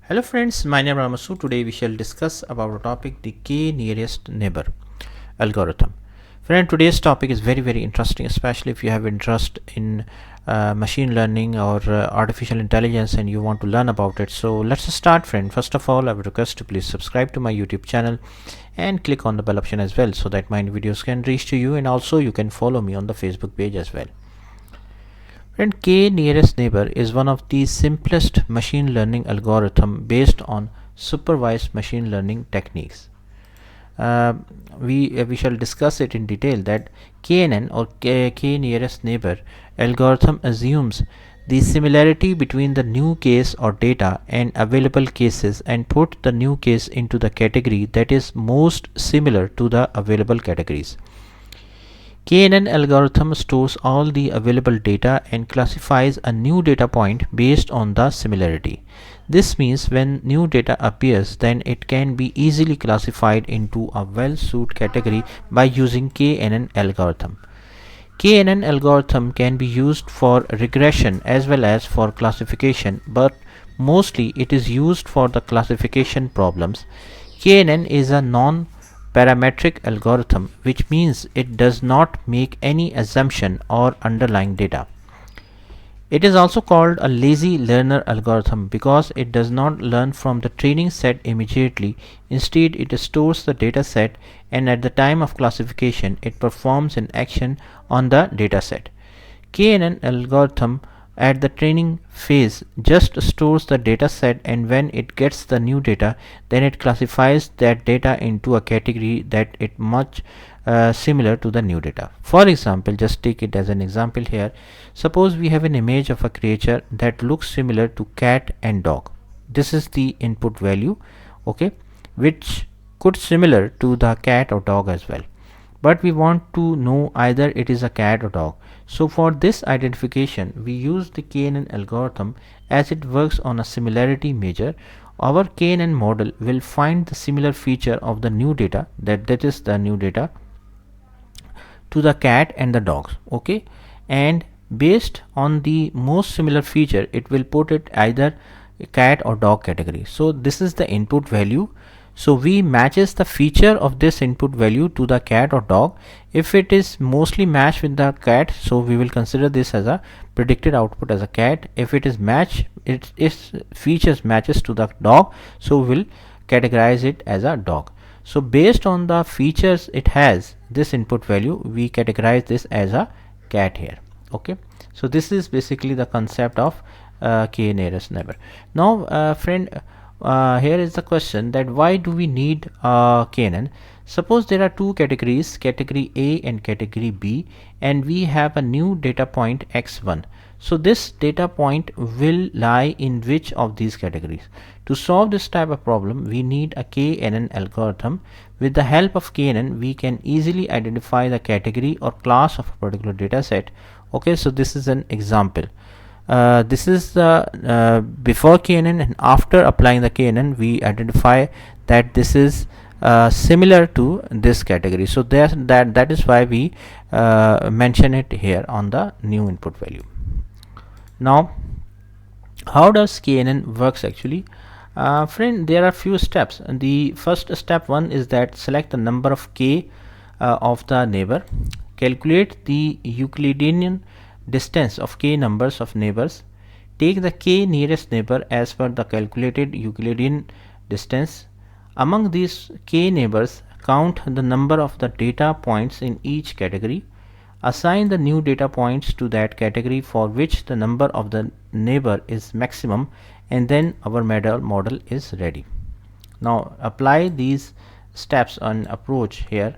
Hello friends, my name is Ramasu. Today we shall discuss about a topic, the k nearest neighbor algorithm. Friend, today's topic is very interesting, especially if you have interest in machine learning or artificial intelligence and you want to learn about it. So let's start, friend. First of all, I would request to please subscribe to my YouTube channel and click on the bell option as well so that my videos can reach to you, and also you can follow me on the Facebook page as well. And k nearest neighbor is one of the simplest machine learning algorithm based on supervised machine learning techniques. Uh, we shall discuss it in detail. That KNN or k nearest neighbor algorithm assumes the similarity between the new case or data and available cases and put the new case into the category that is most similar to the available categories. KNN algorithm stores all the available data and classifies a new data point based on the similarity. This means when new data appears, then it can be easily classified into a well-suited category by using KNN algorithm. KNN algorithm can be used for regression as well as for classification, but mostly it is used for the classification problems. KNN is a non-parametric algorithm, which means it does not make any assumption or underlying data. It is also called a lazy learner algorithm because it does not learn from the training set immediately. Instead, it stores the data set, and at the time of classification, it performs an action on the data set. KNN algorithm at the training phase just stores the data set, and when it gets the new data, then it classifies that data into a category that it much similar to the new data. For example, just take it as an example here. Suppose we have an image of a creature that looks similar to cat and dog. This is the input value, okay, which could similar to the cat or dog as well, but we want to know either it is a cat or dog. So for this identification, we use the KNN algorithm as it works on a similarity measure. Our KNN model will find the similar feature of the new data, that is the new data, to the cat and the dogs, okay, and based on the most similar feature, it will put it either cat or dog category. So this is the input value. So we matches the feature of this input value to the cat or dog. If it is mostly matched with the cat, so we will consider this as a predicted output as a cat. If it is match, its features matches to the dog, so we'll categorize it as a dog. So based on the features it has, this input value, we categorize this as a cat here, okay. So this is basically the concept of k nearest neighbor. Now friend, here is the question that why do we need KNN? Suppose there are two categories, category A and category B, and we have a new data point x1. So this data point will lie in which of these categories? To solve this type of problem, we need a KNN algorithm. With the help of KNN, we can easily identify the category or class of a particular data set. Okay, so this is an example. This is the before KNN, and after applying the KNN, we identify that this is similar to this category. So that is why we mention it here on the new input value. Now, how does KNN works actually? Friend, there are few steps. And the first step one is that select the number of k of the neighbor, calculate the Euclidean distance of k numbers of neighbors, take the k nearest neighbor as per the calculated Euclidean distance. Among these k neighbors, count the number of the data points in each category, assign the new data points to that category for which the number of the neighbor is maximum, and then our model is ready. Now apply these steps on approach here.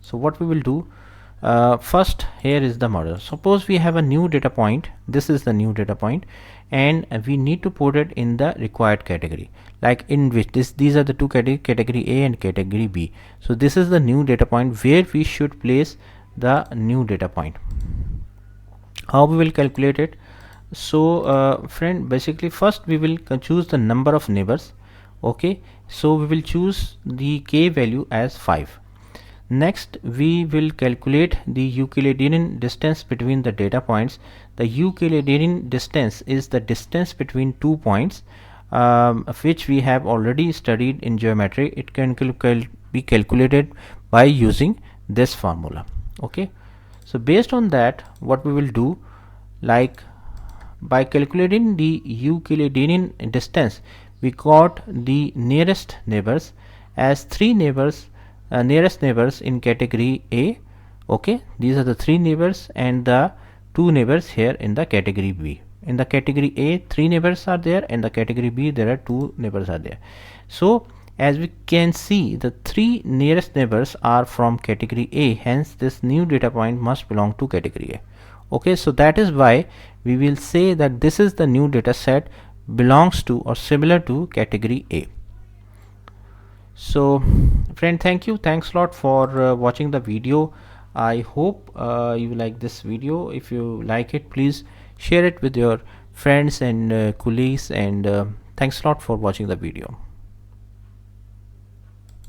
So what we will do, first, here is the model. Suppose we have a new data point, this is the new data point, and we need to put it in the required category, like in which these are the two category A and category B. So this is the new data point where we should place the new data point. How we will calculate it? So friend, basically first we will choose the number of neighbors, okay. So we will choose the k value as 5. Next, we will calculate the Euclidean distance between the data points. The Euclidean distance is the distance between 2 points which we have already studied in geometry, it can be calculated by using this formula. Okay, so based on that, what we will do, like by calculating the Euclidean distance, we got the nearest neighbors as three neighbors, nearest neighbors in category A. Okay, these are the three neighbors and the two neighbors here in the category B. In the category A, three neighbors are there, and the category B, there are two neighbors are there. So as we can see, the three nearest neighbors are from category A, hence this new data point must belong to category A. Okay, so that is why we will say that this is the new data set belongs to or similar to category A. So friend, thanks a lot for watching the video. I hope you like this video. If you like it, please share it with your friends and colleagues, and thanks a lot for watching the video.